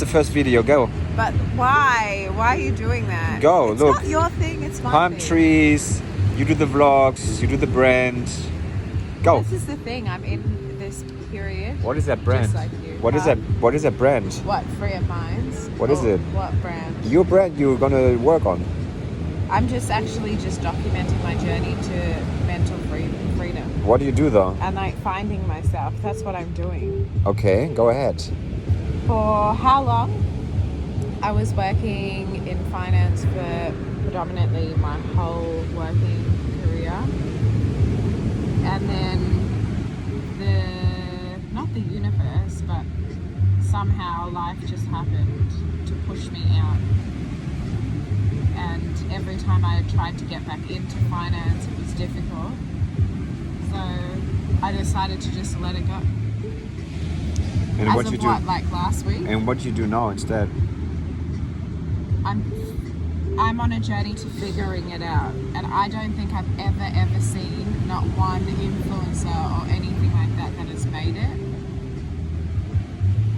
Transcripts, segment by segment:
the first video. Go. But why? Why are you doing that? Go, it's look. It's not your thing, it's my Palm thing. trees. You do the vlogs. You do the brand. Go. This is the thing, I'm in this period. What is that brand? Just like you. What is that? What is that brand? What, Free of Minds? What is it? What brand? Your brand you're gonna work on. I'm just documenting my journey to mental freedom. What do you do though? And like finding myself. That's what I'm doing. Okay, go ahead. For how long? I was working in finance for predominantly my whole working career. And then not the universe, but somehow life just happened to push me out. And every time I tried to get back into finance, it was difficult. So I decided to just let it go. And As what of you do? like last week? And what you do now instead? I'm on a journey to figuring it out, and I don't think I've ever seen not one influencer or anything like that that has made it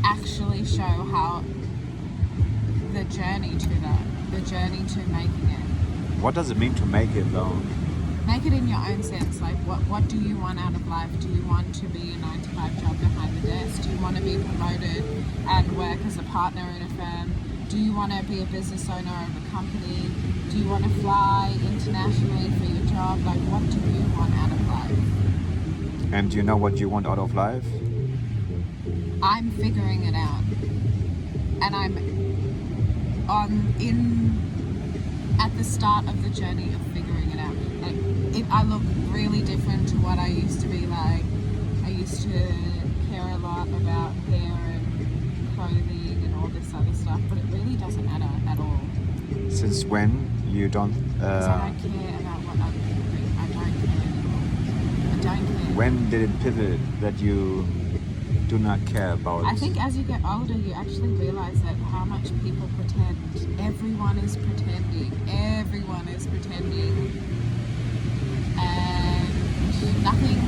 actually show how the journey to making it. What does it mean to make it though? Make it in your own sense. Like, what do you want out of life? Do you want to be a 9-to-5 job behind the desk? Do you want to be promoted and work as a partner in a firm? Do you want to be a business owner of a company? Do you want to fly internationally for your job? Like, what do you want out of life? And do you know what you want out of life? I'm figuring it out. And I'm at the start of the journey of figuring it out. Like, I look really different to what I used to be like. I used to care a lot about hair and clothing and all this other stuff, but it really doesn't matter at all. Since when you don't? Because I don't care about what other people think. I don't care anymore. I don't care. When did it pivot that you do not care about? I think as you get older, you actually realize that how much people pretend. Everyone is pretending. Everyone is pretending. And nothing,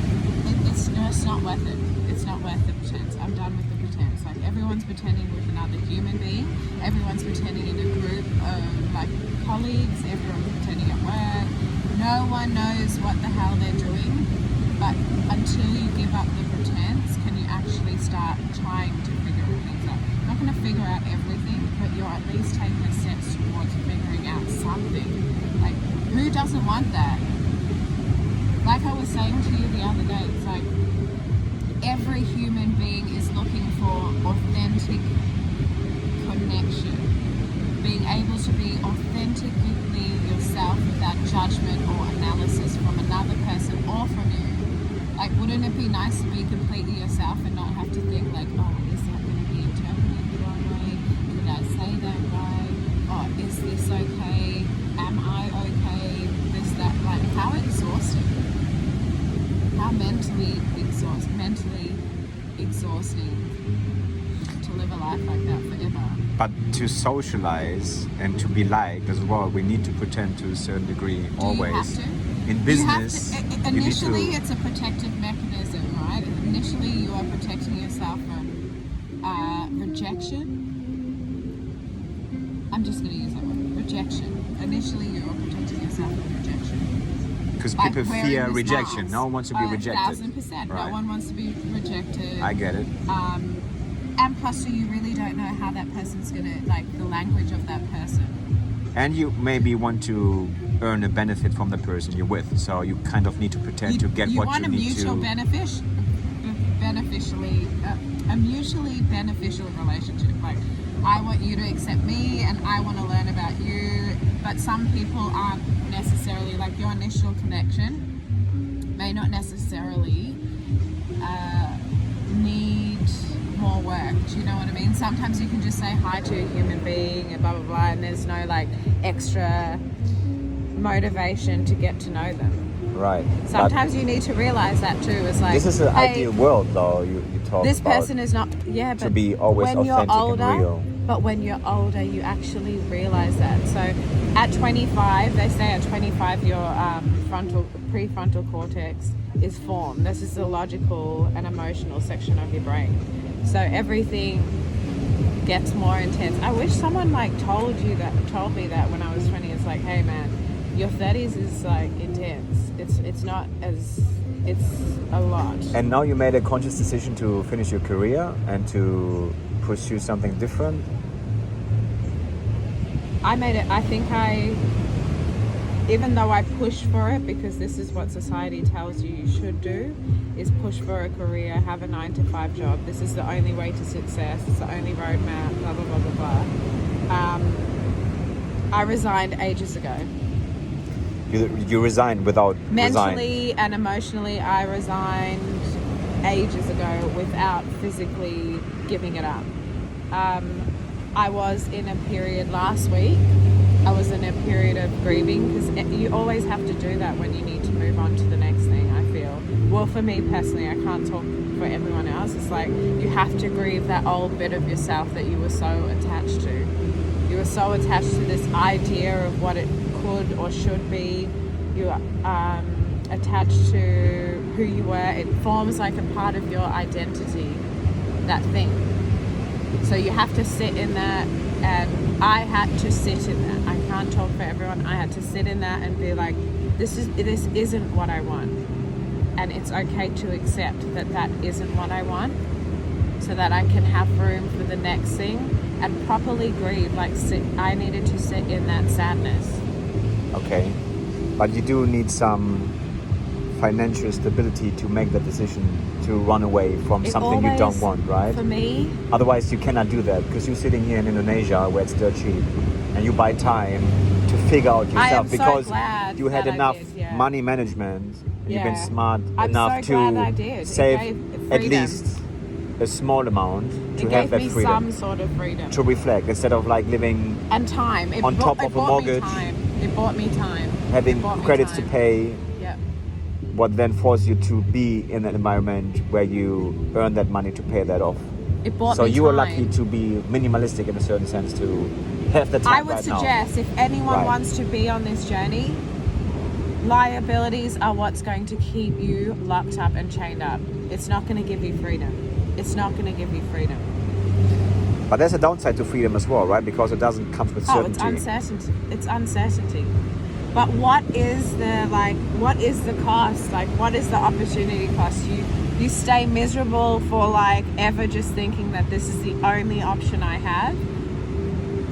it's not worth it. It's not worth the pretense. I'm done with the pretense. Like, everyone's pretending with another human being. Everyone's pretending in a group of like colleagues. Everyone's pretending at work. No one knows what the hell they're doing. But until you give up the pretense, can you actually start trying to figure things out? You're not going to figure out everything, but you're at least taking the steps towards figuring out something. Like, who doesn't want that? Like I was saying to you the other day, it's like every human being is looking for authentic connection. Being able to be authentically yourself without judgment or analysis from another person or from you. Like, wouldn't it be nice to be completely yourself and not have to think like, oh, is that going to be interpreted the wrong way? Did I say that right? Oh, is this okay? Am I okay? This, that, like, how exhausting. How mentally exhausting to live a life like that forever. But to socialize and to be liked as well, we need to pretend to a certain degree. Always. You have to? In business, initially it's a protective mechanism, right? Initially you are protecting yourself from rejection. I'm just going to use that word, rejection. Initially you are protecting yourself from rejection. Because people fear rejection. Mask. No one wants to be rejected. 1,000%. Right. No one wants to be rejected. I get it. And plus, you really don't know how that person's gonna, like, the language of that person. And you maybe want to earn a benefit from the person you're with, so you kind of need to pretend to get what you need to. You want a mutually beneficial relationship. Like, I want you to accept me, and I want to learn about you. But some people aren't necessarily, like, your initial connection may not necessarily need more work. Do you know what I mean? Sometimes you can just say hi to a human being and blah blah blah, and there's no like extra motivation to get to know them. Right. Sometimes you need to realize that too. It's like, this is an hey, ideal world, though. You talk this about person is not. Yeah, but to be always when authentic you're older, and real. But when you're older, you actually realize that. So at 25, they say at 25 your prefrontal cortex is formed. This is the logical and emotional section of your brain. So everything gets more intense. I wish someone like told me that when I was 20. It's like, hey man, your 30s is like intense. It's not as, it's a lot. And now you made a conscious decision to finish your career and to pursue something different. Even though I pushed for it, because this is what society tells you should do, is push for a career, have a 9-to-5 job. This is the only way to success. It's the only roadmap, blah, blah, blah, blah, blah. I resigned ages ago. You resigned without Mentally and emotionally, I resigned ages ago without physically giving it up. I was in a period last week. I was in a period of grieving, because you always have to do that when you need to move on to the next thing, I feel. Well, for me personally, I can't talk for everyone else. It's like you have to grieve that old bit of yourself that you were so attached to. You were so attached to this idea of what it could or should be. You are attached to who you were. It forms like a part of your identity, that thing. So you have to sit in that, and I had to sit in that. I can't talk for everyone. I had to sit in that and be like, this isn't what I want. And it's okay to accept that isn't what I want, so that I can have room for the next thing and properly grieve. Like I needed to sit in that sadness. Okay. But you do need some financial stability to make that decision to run away from something you don't want, right? For me, otherwise you cannot do that, because you're sitting here in Indonesia where it's dirt cheap, and you buy time to figure out yourself, because you had enough money management. You've been smart enough to save at least a small amount to have that freedom. Some sort of freedom to reflect, instead of like living and time on top of a mortgage. It bought me time. Having credits to pay. Yep. What then forced you to be in an environment where you earn that money to pay that off. It bought so me you time. were lucky to be minimalistic in a certain sense to have the time. I would suggest if anyone wants to be on this journey, liabilities are what's going to keep you locked up and chained up. It's not going to give you freedom. It's not going to give you freedom. But there's a downside to freedom as well, right? Because it doesn't come with certainty. Oh, it's uncertainty. It's uncertainty. But what is the cost? Like, what is the opportunity cost? You stay miserable for like ever, just thinking that this is the only option I have,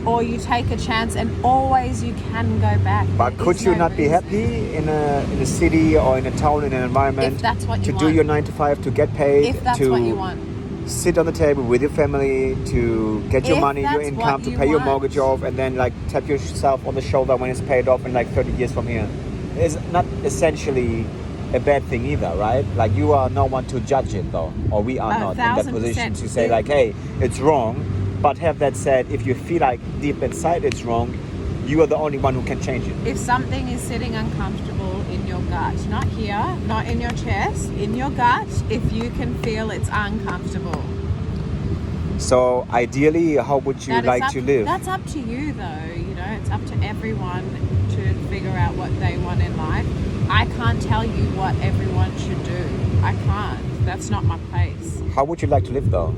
or you take a chance and always you can go back. But could you not be happy in a city or in a town, in an environment, if that's what you to want. do your 9-to-5, to get paid, if that's what you want, sit on the table with your family, to get your money, your income, to pay your mortgage off, and then like tap yourself on the shoulder when it's paid off in like 30 years from here? It's not essentially a bad thing either, right? Like, you are no one to judge it though, or we are not in that position to say like, hey, it's wrong. But have that said, if you feel like deep inside it's wrong, you are the only one who can change it. If something is sitting uncomfortable in your gut, not here, not in your chest, in your gut, if you can feel it's uncomfortable. So ideally, how would you like to live? That's up to you though, you know, it's up to everyone to figure out what they want in life. I can't tell you what everyone should do. I can't. That's not my place. How would you like to live though?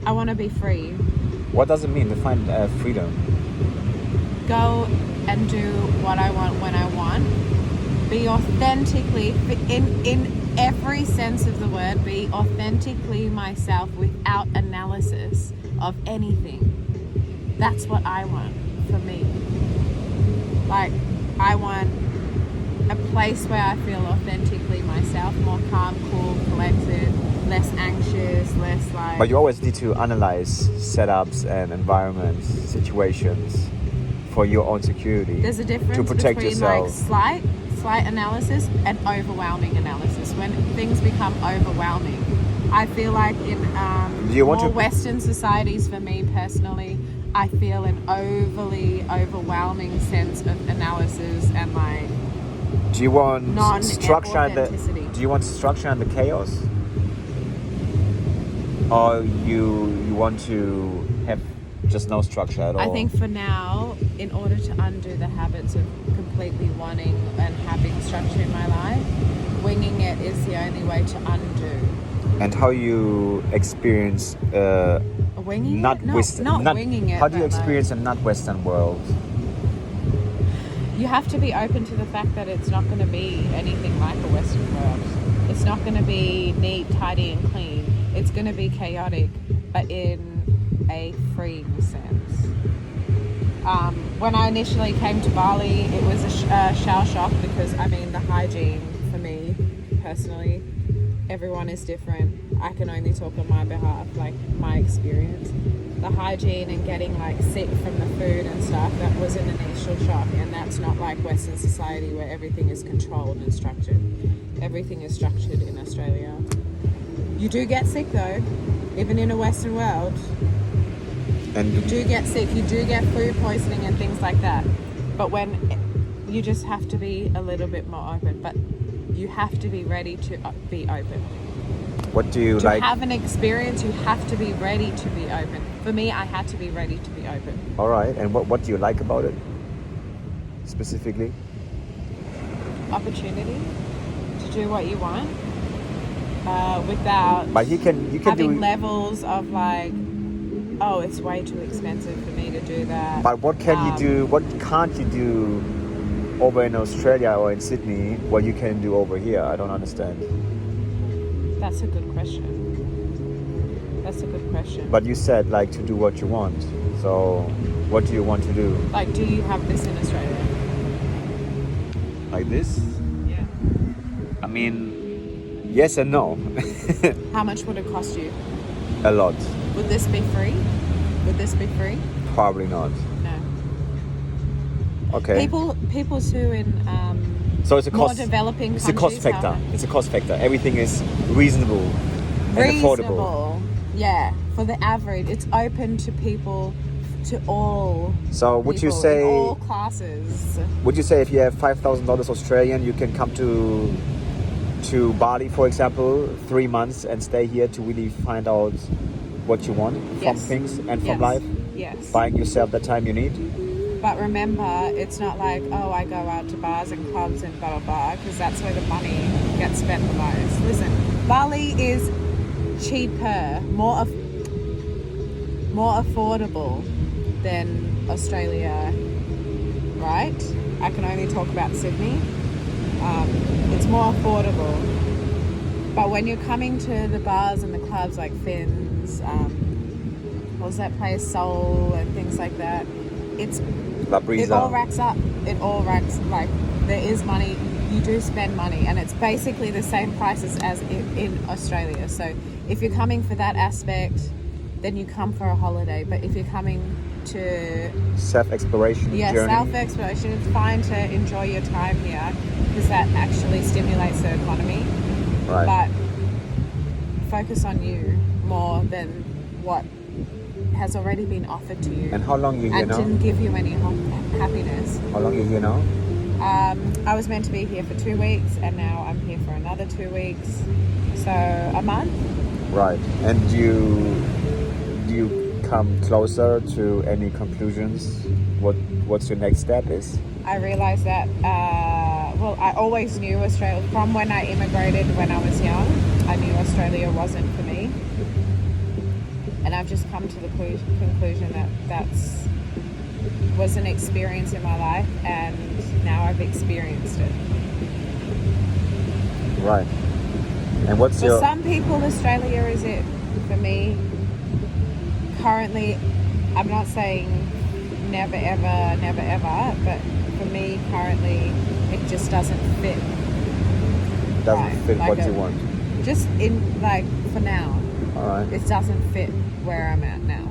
I want to be free. What does it mean to find freedom? Go and do what I want when I want. Be authentically, in every sense of the word, be authentically myself without analysis of anything. That's what I want for me. Like, I want a place where I feel authentically myself, more calm, cool, collected, less anxious, less like... But you always need to analyze setups and environments, situations for your own security. There's a difference to protect between yourself. like slight analysis and overwhelming analysis. When things become overwhelming, I feel like in more Western societies, for me personally, I feel an overly overwhelming sense of analysis and like... Do you want structure and the chaos? Or you want to have just no structure at all? I think for now, in order to undo the habits of completely wanting and having structure in my life, winging it is the only way to undo. And how you experience winging not it? Western. Not winging it. How do you but, like, experience a not Western world? you have to be open to the fact that it's not going to be anything like a Western world. It's not going to be neat, tidy, and clean. It's going to be chaotic, but in a freeing sense. When I initially came to Bali, it was a shell shock because, I mean, the hygiene for me personally, everyone is different. I can only talk on my behalf, like my experience. The hygiene and getting like sick from the food and stuff, that was an initial shock, and that's not like Western society where everything is controlled and structured. Everything is structured in Australia. You do get sick though, even in a Western world. And You do get sick, you do get food poisoning and things like that. But when you just have to be a little bit more open, but you have to be ready to be open. what do you To like? have an experience, you have to be ready to be open. For me, I had to be ready to be open. All right, and what do you like about it specifically? Opportunity to do what you want without But you can having do. levels of like, oh, it's way too expensive for me to do that. But what can you do? What can't you do over in Australia or in Sydney? What you can do over here? I don't understand. That's a good question. That's a good question. But you said like to do what you want. So what do you want to do? Like, do you have this in Australia? Like this? Yeah. I mean, yes and no. How much would it cost you? A lot. Would this be free? Would this be free? Probably not. No. Okay. People who in So it's a more cost. developing It's a cost countries, factor. how- It's a cost factor. Everything is reasonable and affordable. reasonable. Yeah, for the average, it's open to people, to all. So would you people, say? in all classes? Would you say if you have $5,000 Australian, you can come to Bali, for example, 3 months and stay here to really find out what you want from Yes. things and from Yes. life, Yes. buying yourself the time you need? But remember, it's not like, oh, I go out to bars and clubs and blah, blah, blah, because that's where the money gets spent the most. Listen, Bali is cheaper, more affordable than Australia, right? I can only talk about Sydney. It's more affordable. But when you're coming to the bars and the clubs like Finn's, what was that place, Soul and things like that, La it Brisa. all racks up. It all racks, like, there is money. You do spend money, and it's basically the same prices as in Australia. So if you're coming for that aspect, then you come for a holiday. But if you're coming to Self-exploration journey. self-exploration, it's fine to enjoy your time here because that actually stimulates the economy. Right. But focus on you more than what has already been offered to you And how long you here and now? didn't give you any happiness. How long you here now? I was meant to be here for 2 weeks, and now I'm here for another 2 weeks, so a month. Right. And do you come closer to any conclusions? What's your next step is? I realized that well, I always knew Australia from when I immigrated when I was young. I knew Australia wasn't for me, and I've just come to the conclusion that that's was an experience in my life, and now I've experienced it. Right. And what's For your some people, Australia is it. For me, currently, I'm not saying never ever, but for me, currently, it just doesn't fit. doesn't right, fit like what a- you want? Just in, like, for now, All right. it doesn't fit where I'm at now.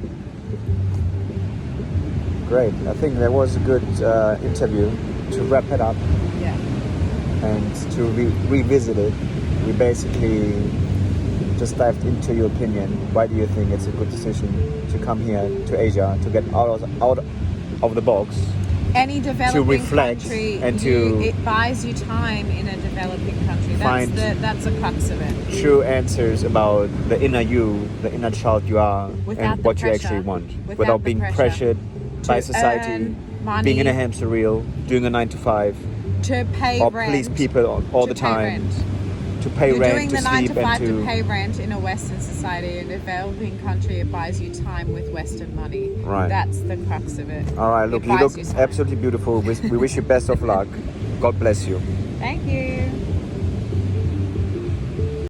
Great. I think that was a good interview. To wrap it up Yeah. and to revisit it, we basically just dived into your opinion. Why do you think it's a good decision to come here to Asia, to get out of the box? Any developing reflect country, and to it buys you time in a developing country. find- That's the crux of it. True answers about the inner you, the inner child you are, Without and the what you pressure. actually want, Without without the being pressure. pressured by To society, earn money. being in a hamster wheel, doing a 9 to 5, To pay or rent. please people all to the pay time, rent. to pay You're rent, doing to the 9 sleep, to 5 and to pay rent in a Western society. In a developing country, it buys you time with Western money. Right. That's the crux of it. All right, look, It you buys look time. absolutely beautiful. We wish you best of luck. God bless you. Thank you.